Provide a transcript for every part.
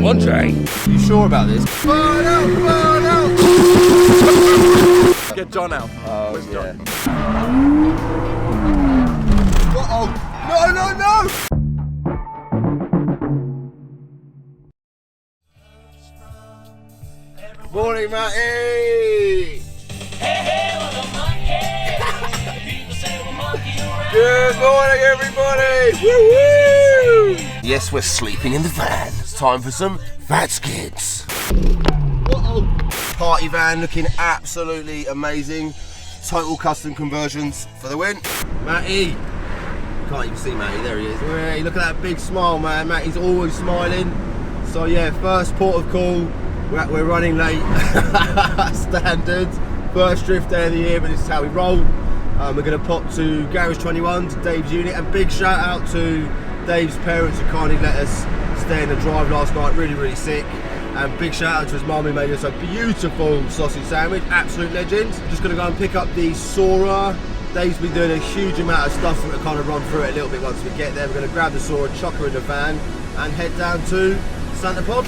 Monky, you sure about this? Burn out, burn out! Get John out. Oh, Where's yeah. John? Uh-oh. No, no, no! Morning, Matty! Good morning, everybody! Woo-woo! Yes, we're sleeping in the van. It's time for some fat skids. Uh-oh. Party van looking absolutely amazing. Total custom conversions for the win. Matty! Can't even see Matty, there he is. Hey, look at that big smile, man. Matty's always smiling. So yeah, first port of call. We're running late. Standard. First drift day of the year, but this is how we roll. We're going to pop to Garage 21, to Dave's unit, and big shout out to Dave's parents who kindly let us stay in the drive last night, really, really sick. And big shout out to his mum who made us a beautiful sausage sandwich, absolute legend. Just going to go and pick up the Sora. Dave's been doing a huge amount of stuff, so we're going to kind of run through it a little bit once we get there. We're going to grab the Sora, chuck her in the van, and head down to Santa Pod.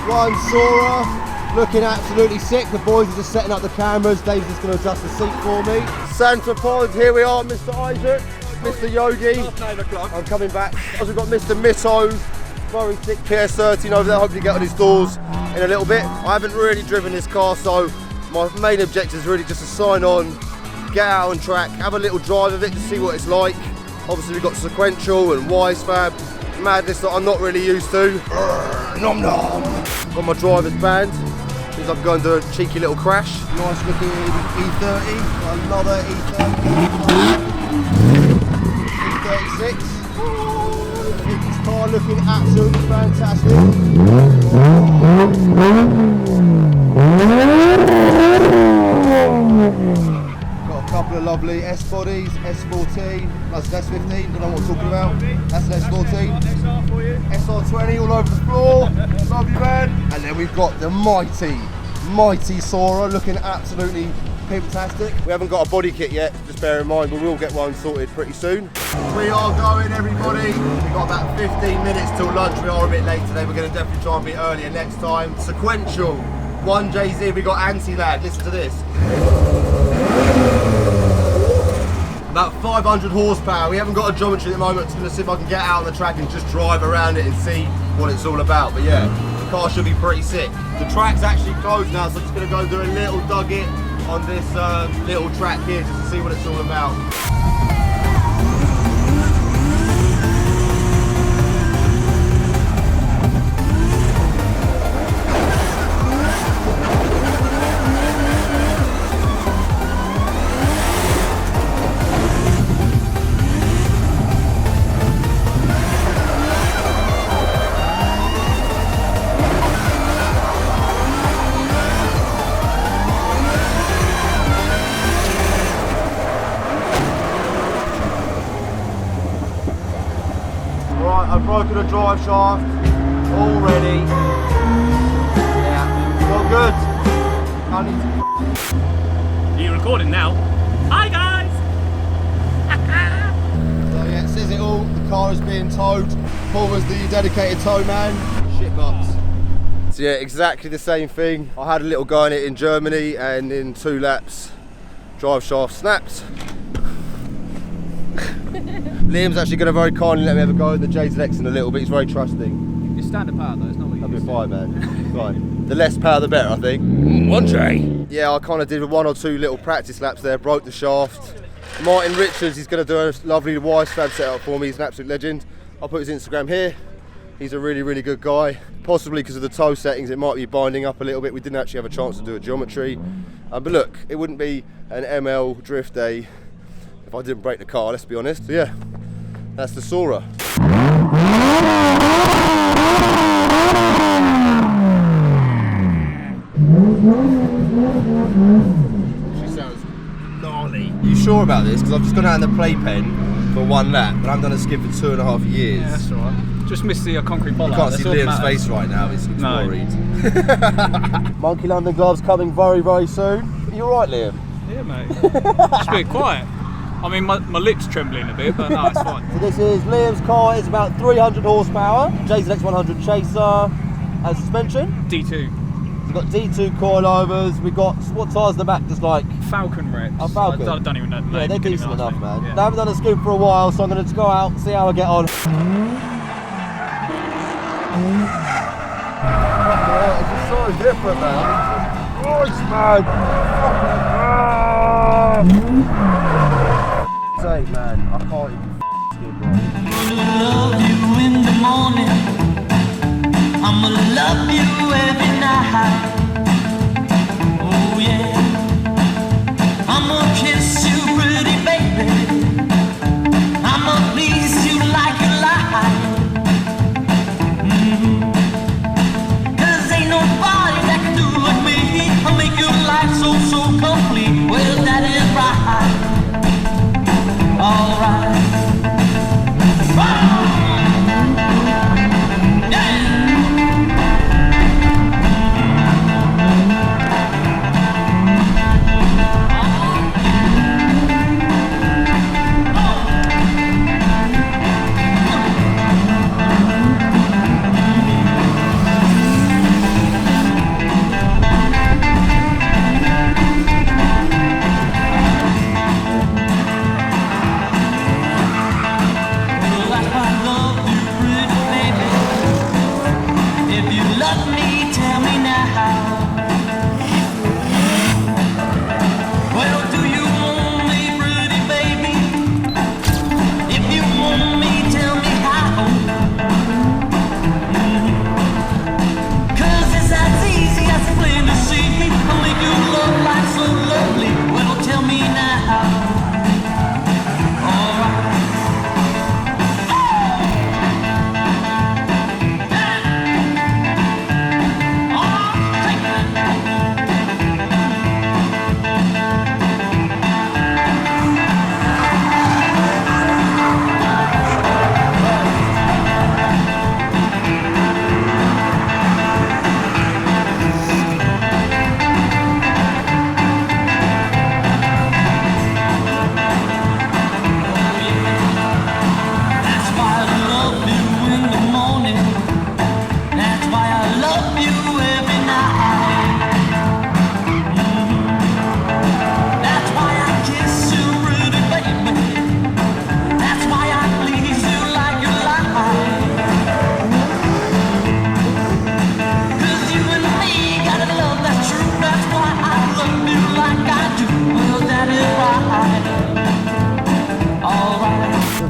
One Sora, looking absolutely sick. The boys are just setting up the cameras. Dave's just going to adjust the seat for me. Santa Pod, here we are, Mr. Isaac, Mr. Yogi. I'm coming back. We've got Mr. Mitto, very thick PS13 over there, hopefully get on his doors in a little bit. I haven't really driven this car, so my main objective is really just to sign on, get out on track, have a little drive of it to see what it's like. Obviously we've got sequential and Y-Fab, madness that I'm not really used to. Nom nom. Got my driver's band, means I can go and do a cheeky little crash. Nice looking E30, another E30. E36. This car looking absolutely fantastic. Got a couple of lovely S bodies, S14, that's an S15, don't know what I'm talking about. That's an S14. SR20 all over the floor, love you man. And then we've got the mighty Sora looking absolutely fantastic. We haven't got a body kit yet, just bear in mind, but we'll get one sorted pretty soon. We are going, everybody. We've got about 15 minutes till lunch. We are a bit late today. We're going to definitely try and be earlier next time. Sequential, 1JZ, we got anti-lad, listen to this. About 500 horsepower. We haven't got a geometry at the moment. Just going to see if I can get out on the track and just drive around it and see what it's all about. But yeah, the car should be pretty sick. The track's actually closed now, so I'm just going to go do a little dug-it on this little track here just to see what it's all about. I've broken a drive shaft already. Yeah, not good. Are you recording now? Hi guys! So yeah, it says it all. The car is being towed. Paul was the dedicated tow man. Shit box. So yeah, exactly the same thing. I had a little go in it in Germany, and in 2 laps, drive shaft snapped. Liam's actually going to very kindly let me have a go at the JZX in a little bit. He's very trusting. It's standard power though, it's not what you That'll be used fine, man. Fine. The less power, the better, I think. Monky. Yeah, I kind of did 1 or 2 little practice laps there, broke the shaft. Martin Richards, he's going to do a lovely Y-Fab setup for me. He's an absolute legend. I'll put his Instagram here. He's a really, really good guy. Possibly because of the toe settings, it might be binding up a little bit. We didn't actually have a chance to do a geometry. But look, it wouldn't be an ML drift day if I didn't break the car, let's be honest. So yeah, that's the Sora. She sounds gnarly. You sure about this? Because I've just gone out in the playpen for 1 lap, but I haven't done a skid for 2.5 years. Yeah, that's alright. Just missed the concrete bollard. You can't see Liam's face right now, he's worried. Monkey London gloves coming very, very soon. You alright, Liam? Yeah, mate. Just a bit quiet. I mean, my lips trembling a bit, but no, it's fine. So this is Liam's car. It's about 300 horsepower. JZX 100 chaser. And suspension? D2. We've got D2 coilovers. We've got, what tyres in the back? Just like Falcon reps. a Falcon. I don't even know. Yeah, they're decent enough, man. Yeah. I haven't done a skid for a while, so I'm going to go out and see how I get on. It's just so different, man. Christ, man. Say, man, I can't even skid right. Love you in the morning. I'ma love you every night. Oh yeah. I'ma kiss you, pretty baby. I'ma please you like you like. Cause ain't nobody that can do like me. I'll make your life so, so complete. Well, that is right. Alright.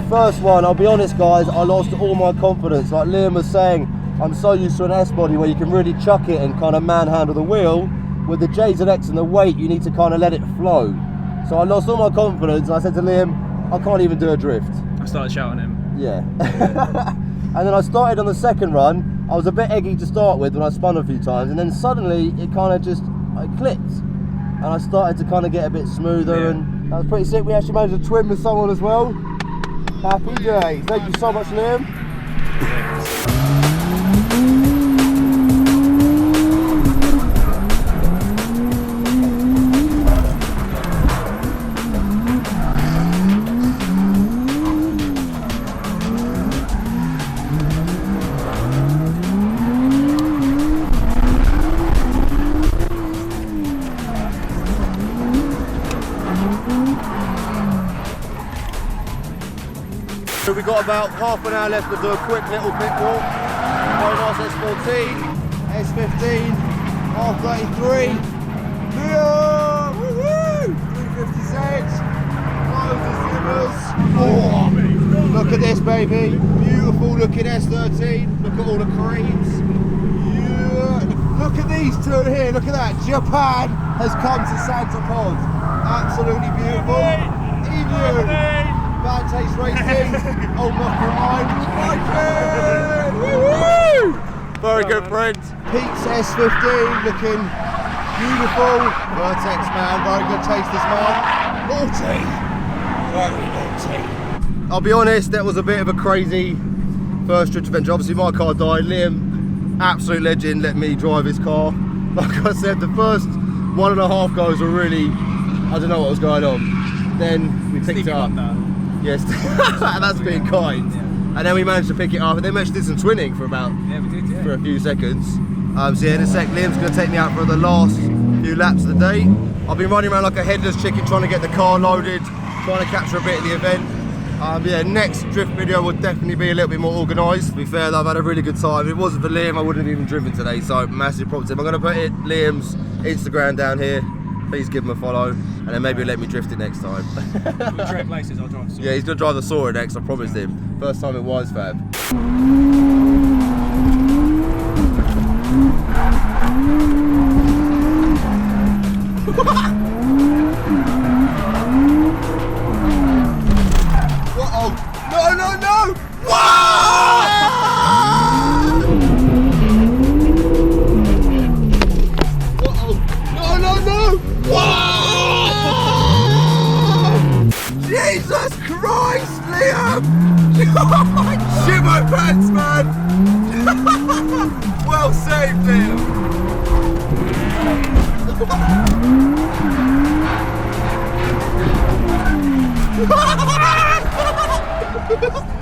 First one, I'll be honest guys, I lost all my confidence. Like Liam was saying, I'm so used to an S body where you can really chuck it and kind of manhandle the wheel. With the JZX and the weight, you need to kind of let it flow. So I lost all my confidence and I said to Liam, I can't even do a drift. I started shouting at him. Yeah. And then I started on the second run. I was a bit eggy to start with when I spun a few times, and then suddenly it kind of just clicked. And I started to kind of get a bit smoother, and that was pretty sick. We actually managed to twin with someone as well. Happy days. Thank you so much, Liam. So we've got about half an hour left to do a quick little pit walk. Very nice S14, S15, R33. Yeah, woohoo! 356. Closes the Look at this, baby. Beautiful looking S13. Look at all the cranes. Yeah. Look at these two here. Look at that. Japan has come to Santa Pod. Absolutely beautiful. Emu. Bad Taste Racing. Old Monky. Woo! Very good, friend. Pete's S15 looking beautiful. Vertex man. Very good taste, this man. Naughty. Very naughty. I'll be honest, that was a bit of a crazy first drift adventure. Obviously my car died. Liam, absolute legend, let me drive his car. Like I said, the first 1.5 goes were really, I don't know what was going on. Then we picked it up. Yes, that's being kind. Yeah. And then we managed to pick it up, and then we actually did some twinning for about, for a few seconds. So yeah, in a sec, Liam's going to take me out for the last few laps of the day. I've been running around like a headless chicken trying to get the car loaded, trying to capture a bit of the event. Yeah, next drift video will definitely be a little bit more organised. To be fair, I've had a really good time. If it wasn't for Liam, I wouldn't have even driven today, so massive props to him. I'm going to put Liam's Instagram down here. Please give him a follow, and then maybe he'll let me drift it next time. We'll trade places, I'll drive the Surrey. Yeah, he's going to drive the Surrey next, I promised him. First time it was, fab. Uh-oh. No, no, no! Uh-oh. No, no, no! Jesus Christ, Liam! Shit my pants, man! Well saved, Liam!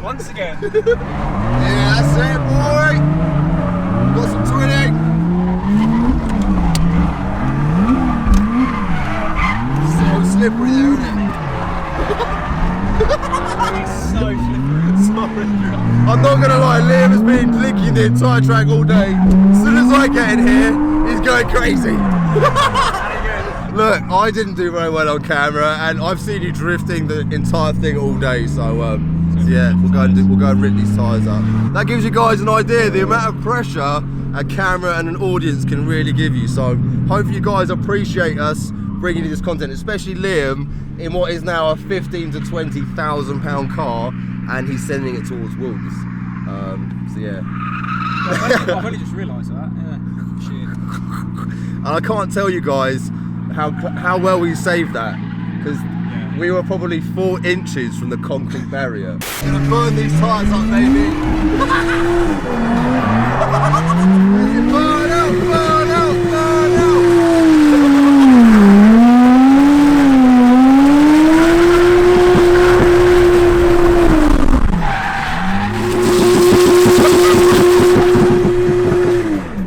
Once again. Yeah, that's it, boy! Got some twinning! So slippery there, isn't it? It's so slippery. Sorry. I'm not gonna lie, Liam has been licking the entire track all day. As soon as I get in here, he's going crazy. Look, I didn't do very well on camera, and I've seen you drifting the entire thing all day, so yeah, we'll go and rip these tyres up. That gives you guys an idea the amount of pressure a camera and an audience can really give you. So hopefully you guys appreciate us bringing you this content, especially Liam in what is now a £15,000 to £20,000 car, and he's sending it towards Wolves. So yeah. I've only just realised that. Yeah. Shit. And I can't tell you guys how well we saved that, because we were probably 4 inches from the concrete barrier. Gonna burn these tyres up, baby. Burn out, burn out, burn out.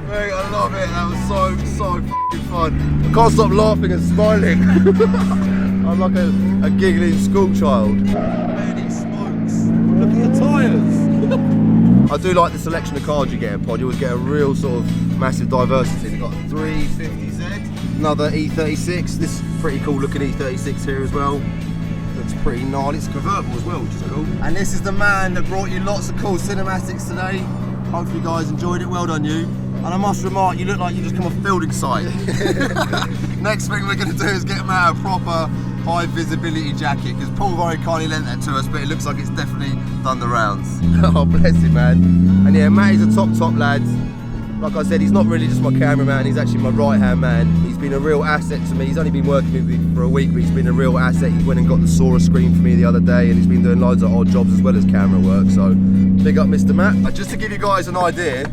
Mate, I love it. That was so f***ing fun. I can't stop laughing and smiling. I'm like a giggling school child. Many smokes. Look at the tyres. I do like the selection of cars you get in Pod. You always get a real sort of massive diversity. You've got 350Z, another E36. This is pretty cool looking E36 here as well. Looks pretty gnarly. It's a convertible as well, which is cool. And this is the man that brought you lots of cool cinematics today. Hopefully you guys enjoyed it. Well done you. And I must remark, you look like you just come off building site. Next thing we're going to do is get him out a proper high visibility jacket, because Paul very kindly lent that to us, but it looks like it's definitely done the rounds. Oh, bless him, man. And yeah, Matty's a top lad. Like I said, he's not really just my cameraman, he's actually my right-hand man. He's been a real asset to me. He's only been working with me for a week, but he's been a real asset. He went and got the Sora screen for me the other day, and he's been doing loads of odd jobs as well as camera work, so big up Mr. Matt. Just to give you guys an idea,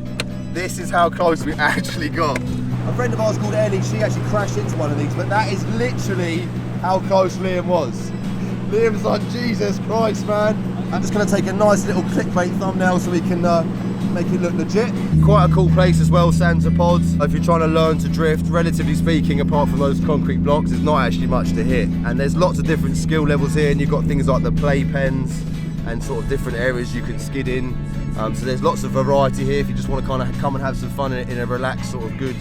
this is how close we actually got. A friend of ours called Ellie, she actually crashed into one of these, but that is literally how close Liam was. Liam's like, Jesus Christ, man. I'm just going to take a nice little clickbait thumbnail so we can make it look legit. Quite a cool place as well, Santa Pod. If you're trying to learn to drift, relatively speaking, apart from those concrete blocks, there's not actually much to hit. And there's lots of different skill levels here, and you've got things like the playpens and sort of different areas you can skid in. So there's lots of variety here if you just want to kind of come and have some fun in a relaxed, sort of good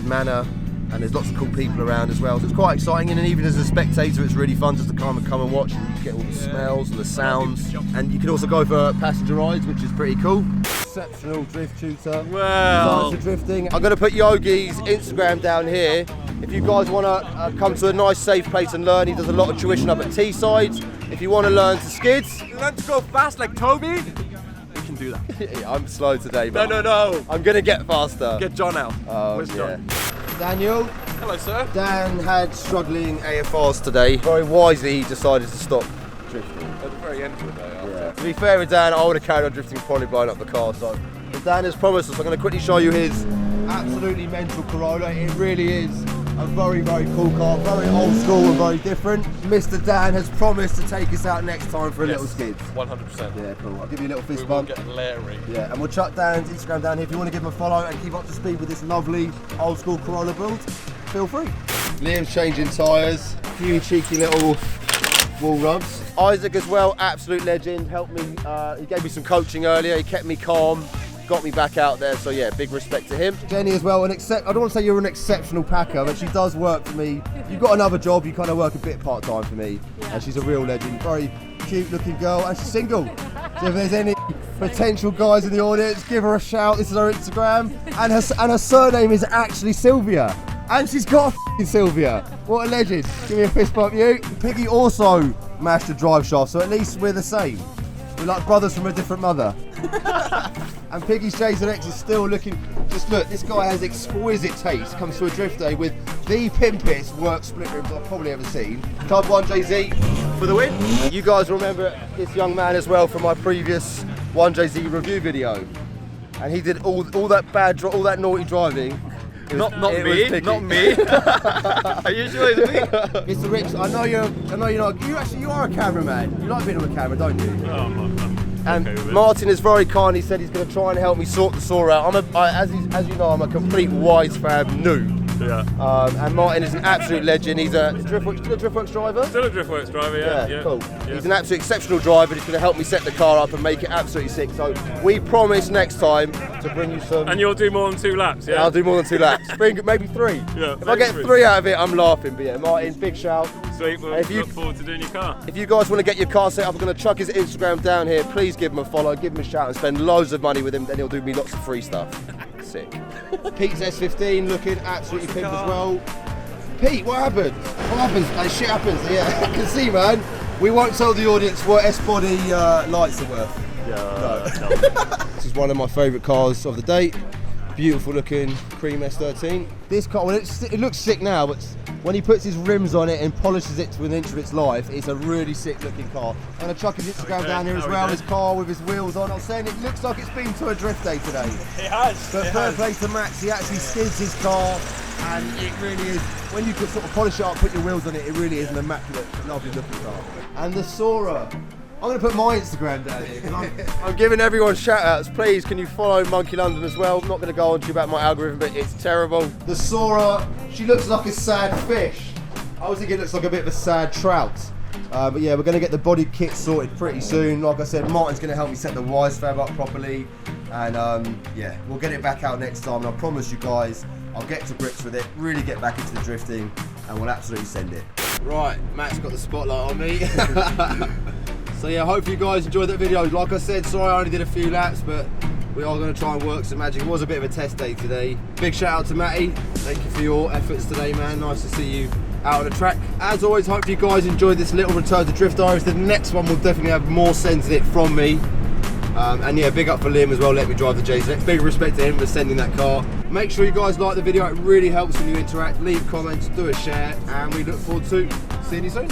manner. and there's lots of cool people around as well, so it's quite exciting. And even as a spectator, it's really fun just to come and watch, and you get all the smells and the sounds, and you can also go for passenger rides, which is pretty cool. Exceptional drift tutor. Wow. For drifting. I'm going to put Yogi's Instagram down here. If you guys want to come to a nice safe place and learn, he does a lot of tuition up at Teesside. If you want to learn to skids, Learn to go fast like Toby. We can do that. yeah, I'm slow today, man. No. I'm going to get faster. Get John out. Oh, John? Daniel. Hello, sir. Dan had struggling AFRs today. Very wisely, he decided to stop drifting. At the very end of the day. To be fair with Dan, I would have carried on drifting, probably blowing up the car. So, but Dan has promised us. I'm going to quickly show you his absolutely mental Corolla. It really is a very, very cool car, very old school and very different. Mr. Dan has promised to take us out next time for a little skids. 100%. Yeah, cool. I'll give you a little fist We will bump. get Larry. Yeah, and we'll chuck Dan's Instagram down here. If you want to give him a follow and keep up to speed with this lovely old school Corolla build, feel free. Liam's changing tyres, a few cheeky little wall rubs. Isaac as well, absolute legend, helped me, he gave me some coaching earlier, he kept me calm, got me back out there, so yeah, big respect to him. Jenny as well, I don't want to say you're an exceptional packer, but she does work for me. You've got another job, you kind of work a bit part-time for me, and she's a real legend, very cute looking girl, and she's single. So if there's any potential guys in the audience, give her a shout, this is her Instagram, and her surname is actually Sylvia. And she's got a f***ing Sylvia. What a legend. Give me a fist bump, you. Piggy also mashed the drive shaft, so at least we're the same. We're like brothers from a different mother. And Piggy's JZX is still looking, just look, this guy has exquisite taste. Comes to a drift day with the pimpest work split rims I've probably ever seen. Club 1JZ for the win. You guys remember this young man as well from my previous 1JZ review video. And he did all that all that naughty driving. Not me. Are you sure it's me? Mr. Rich, I know you're not. You are a cameraman. You like being on camera, don't you? Oh, I'm And okay with it. Martin is very kind. He said he's going to try and help me sort the saw out. As you know, I'm a complete Wise Fab noob. Yeah. And Martin is an absolute legend. He's a Driftworks driver. Still a Driftworks driver, yeah. Cool. Yeah. He's an absolute exceptional driver. He's going to help me set the car up and make it absolutely sick. So we promise next time to bring you some. And you'll do more than 2 laps, yeah? I'll do more than 2 laps. Maybe 3. Yeah, If I get 3 out of it, I'm laughing. But yeah, Martin, big shout. Sweet, we'll look forward to doing your car. If you guys want to get your car set up, I'm going to chuck his Instagram down here. Please give him a follow, give him a shout, and spend loads of money with him. Then he'll do me lots of free stuff. Sick. Pete's S15 looking absolutely pimp as well. Pete, what happened? What happens? Shit happens. Yeah, I can see, man. We won't tell the audience what S-body lights are worth. Yeah. This is one of my favourite cars of the day. Beautiful looking cream S13. This car, well, it looks sick now, but when he puts his rims on it and polishes it to an inch of its life, it's a really sick looking car. I'm going to chuck his Instagram down here as well, his car with his wheels on. I was saying it looks like it's been to a drift day today. It has. But fair play to Max, he actually skids his car, and it really is, when you can sort of polish it up, put your wheels on it, it really is an immaculate, lovely looking car. And the Sora. I'm going to put my Instagram down here, because I'm giving everyone shout outs. Please, can you follow Monky London as well? I'm not going to go on to you about my algorithm, but it's terrible. The Sora, she looks like a sad fish. I was thinking it looks like a bit of a sad trout. But yeah, we're going to get the body kit sorted pretty soon. Like I said, Martin's going to help me set the Wise Fab up properly. And yeah, we'll get it back out next time. And I promise you guys, I'll get to grips with it, really get back into the drifting, and we'll absolutely send it. Right, Matt's got the spotlight on me. So yeah, hope you guys enjoyed that video. Like I said, sorry I only did a few laps, but we are going to try and work some magic. It was a bit of a test day today. Big shout out to Matty. Thank you for your efforts today, man. Nice to see you out on the track. As always, hope you guys enjoyed this little return to Drift Diaries. The next one will definitely have more sends in it from me. And yeah, big up for Liam as well, let me drive the JZX. Big respect to him for sending that car. Make sure you guys like the video, it really helps when you interact. Leave comments, do a share, and we look forward to seeing you soon.